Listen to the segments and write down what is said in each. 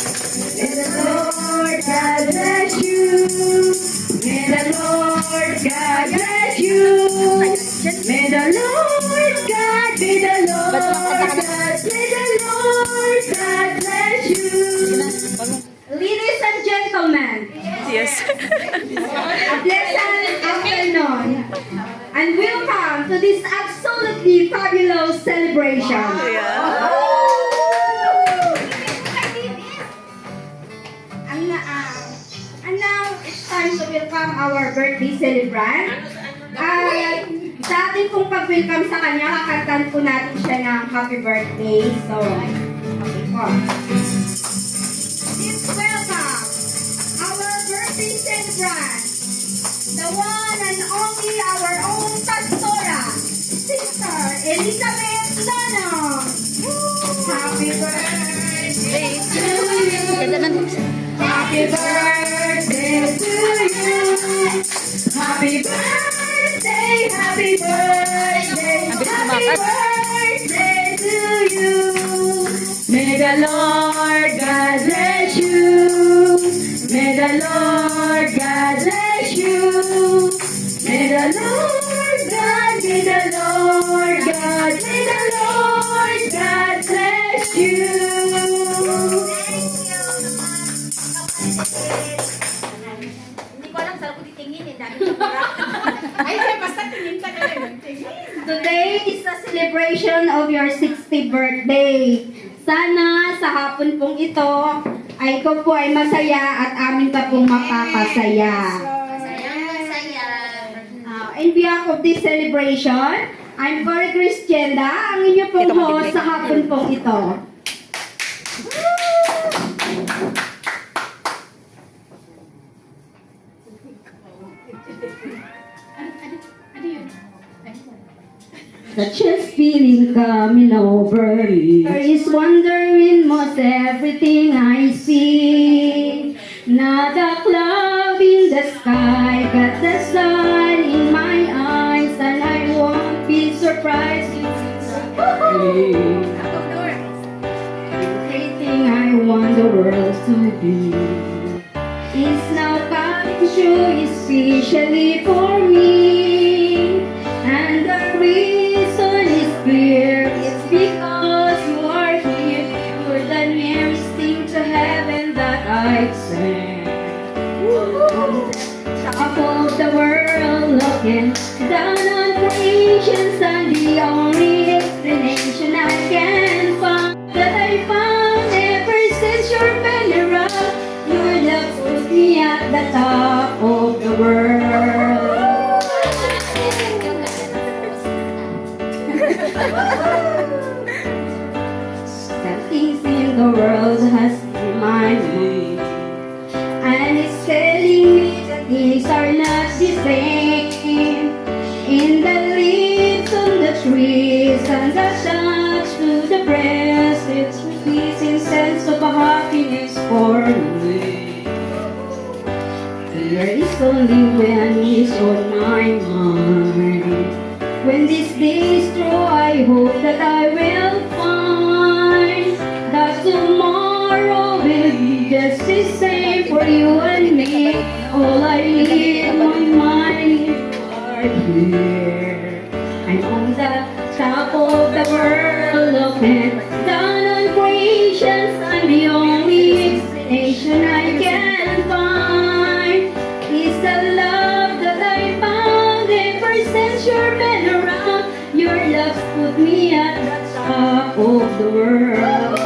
May the Lord God bless you. May the Lord God bless you. May the Lord God, may the Lord God, may the Lord God bless you. Ladies and gentlemen, Yes. a pleasant afternoon and welcome to this absolutely fabulous celebration. Yeah. And now it's time to welcome our birthday celebrant. At sa ating pong pag-welcome sa kanya, kakantan po natin siya ng happy birthday. So, okay po. Please welcome our birthday celebrant, the one and only our own pastora, Sister Elizabeth Lano. Happy birthday to you. Happy birthday to you. Happy birthday, happy birthday, happy birthday to you. May the Lord God bless you. May the Lord God bless you. May the Lord God, may the Lord God, may the Lord God bless you. Hindi ko alam saan ko titingin eh. Dami ko ay, basta tingin ka na lang. Today is a celebration of your 60th birthday. Sana sa hapon pong ito ay ikaw po ay masaya at amin pa pong makakasaya. Masaya. In behalf of this celebration, I'm Cory Cristienda, ang inyo pong host sa hapon pong ito. Such a feeling coming over me. There is wonder in most everything I see. Not a cloud in the sky, but the sun in my eyes, and I won't be surprised. Everything I want the world to be is now coming true, especially for me. And the reason is clear, it's because you are here. You're the nearest thing to heaven that I've seen. Top of the world, looking down on creations, and the only explanation I can find that I found ever since you've been around. Your love put me at the top of the world. Something in the world has reminded me, and it's telling me that things are not the same. In the leaves on the trees and the touch to the breast, it's releasing sense of a happiness for me. There is only one is on my mind. When this day is through, I hope that I will find that tomorrow will be just the same for you and me. All I need in my mind are here. I'm on the top of the world, looking down on creations, and the only explanation I can find is the love that I found ever since you've been around. Your love's put me at the top of the world.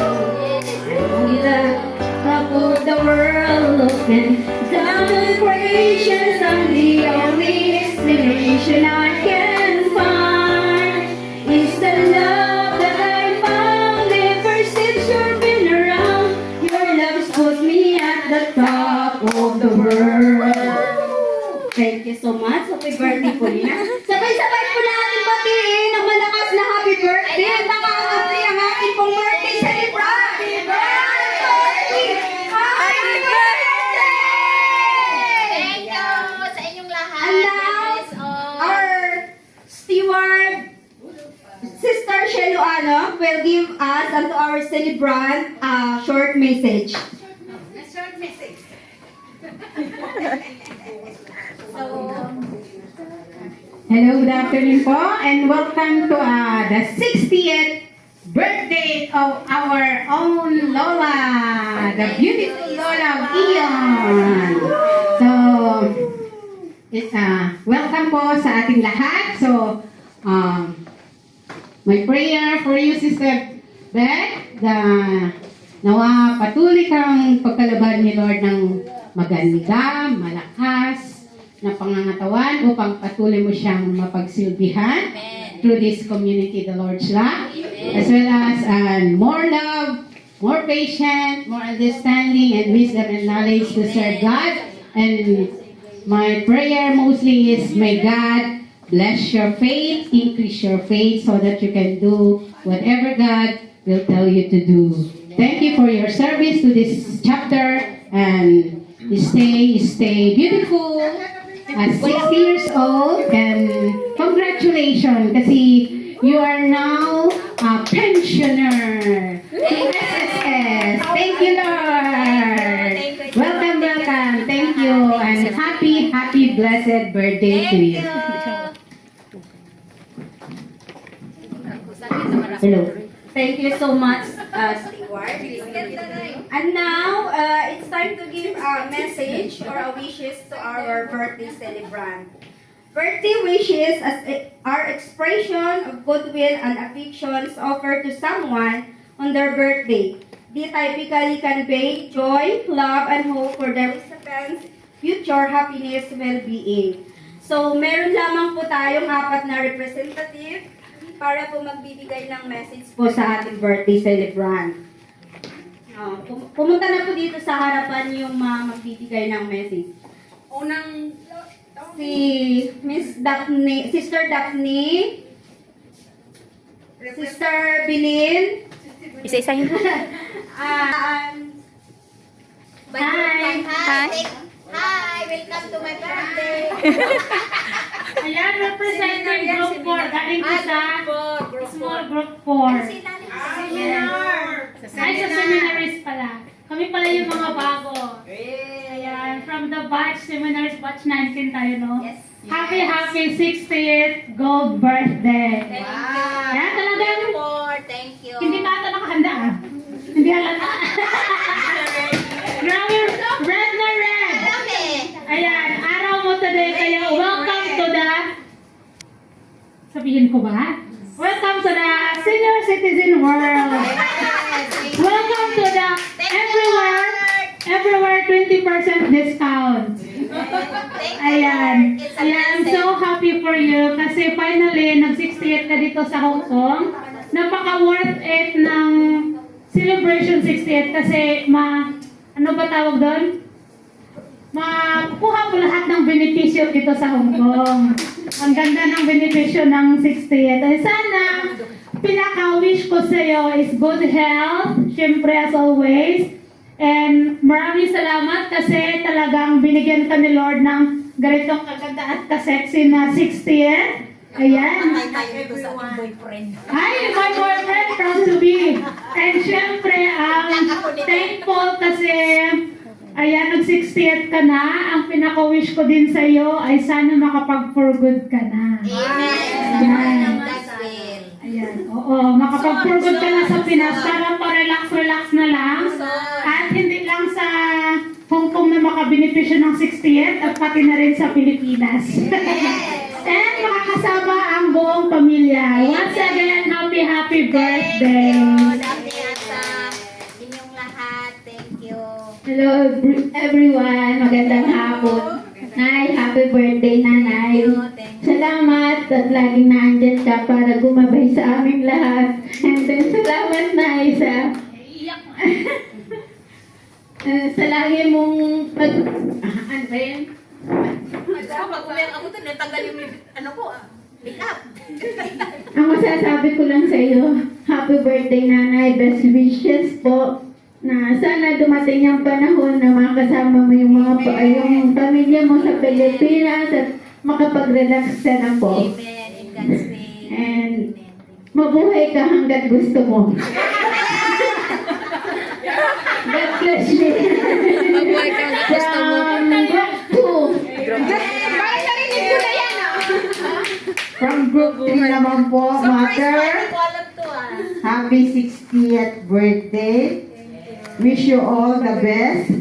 I'm on the top of the world, looking down on creations, and the only explanation I can find is the love that I found ever since you've been around. Your love's put me at the top of the world. Thank you so much. Happy birthday po niya. Sabay-sabay po natin batiin ang malakas na happy birthday. At nakakabri ang ating pong birthday celebrant. Happy birthday! Happy birthday! Thank you sa inyong lahat. And now, our steward, Sister Sheluano, will give us and to our celebrant a short message. message. So, Hello, good afternoon po, and welcome to the 60th birthday of our own Lola, the beautiful Lola of Ion. So, it's welcome po sa ating lahat. So, my prayer for you, Sister Beth, nawa patuloy kang pagkalaban ni Lord ng maganda, malakas, na pangangatawan upang patuloy mo siyang mapagsilbihan through this community, the Lord's love, as well as more love, more patience, more understanding, and wisdom and knowledge to serve God. And my prayer mostly is, may God bless your faith, increase your faith so that you can do whatever God will tell you to do. Thank you for your service to this chapter, and stay beautiful at 60 years old, and congratulations kasi you are now a pensioner to SSS. Thank you, Lord. Welcome. Thank you, and happy blessed birthday to you. Hello. Thank you so much, Stewart. And now, it's time to give a message or a wishes to our birthday celebrant. Birthday wishes are expression of goodwill and affections offered to someone on their birthday. They typically convey joy, love, and hope for the recipient's future happiness, well-being. So, meron lamang po tayong 4 na representative para po magbibigay ng message po sa ating birthday celebrant. Pumunta na po dito sa harapan yung magbibigay ng message. unang Si Miss Daphne, Sister Daphne, Sister Bilin, Isa-isahin mo. Hi! Hi, welcome to my birthday. Ayan, representing group 4, galing ko sa small group 4. Seminar. Ay, sa seminaries pala. Kami pala yung mga bago. Ayan, from the batch, seminaries batch 19 tayo, no? Yes. Happy 60th gold birthday. Wow. Ayan, talagang Thank you. hindi ka ata nakahanda, ah. Hindi halata. Grabe, red na red. Dami. Ayan, araw mo today, kaya welcome to the... Sabihin ko ba? Welcome to the senior citizen world. Welcome to the everywhere 20% discount. Ayan. Ayan, I'm so happy for you kasi finally, nag-68 ka dito sa Hong Kong. Napaka-worth it ng celebration 68 kasi ano ba tawag doon? Makuha mo lahat ng benepisyo dito sa Hong Kong. Ang ganda ng benepisyo ng 68. Ay sana, pinaka-wish ko sa iyo is good health, syempre as always. And maraming salamat kasi talagang binigyan ka ni Lord ng ganitong kaganda at ka-sexy na 60th. Ayan. Hi, my boyfriend, proud to be. And syempre, thankful kasi ayan, nag-60th ka na. Ang pinaka-wish ko din sa iyo ay sana makapag-for good ka na. Amen. Ayan, oo, makapag-for good ka na sa Pinas para pa-relax na lang. At hindi lang sa Hong Kong na makabenepisyo ng 60th at pati na rin sa Pilipinas. And makakasama ang buong pamilya. Once again, happy birthday! Dami ata inyong lahat. Thank you. Hello everyone, magandang hapon. Nay, happy birthday nanay. Thank you. Salamat at laging naandyan ka para gumabay sa aming lahat. And then salamat Nay sa sa lagi mong ano ba yun? Pag umiyak ako doon, natanggal yung ano ko, make up. Ang masasabi ko lang sa iyo, happy birthday nanay, best wishes po. Na sana dumating yung panahon na makasama mo yung yung pamilya mo sa Pilipinas at makapag-relax ka na po. Amen. In God's name. And Amen. mabuhay ka hanggat gusto mo. God bless you. group 3 naman po, Surprise ko, Mother. hindi ko alam to ah. Happy 60th birthday. Wish you all the best.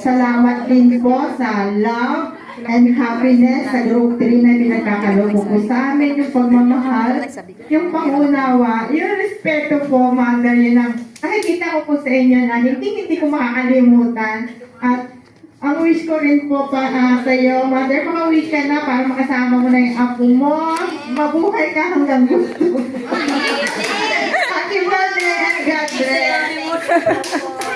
Salamat din po sa love and happiness sa group 3 na pinagkakaloob po sa amin, yung pagmamahal, yung pangunawa, yung respeto po, Mother, yun ang nakikita ko po sa inyo na hindi ko makakalimutan. At ang wish ko rin po sa iyo, Mother, makauwi ka na para makasama mo na yung apo mo. Mabuhay ka hanggang gusto. Happy birthday and God bless.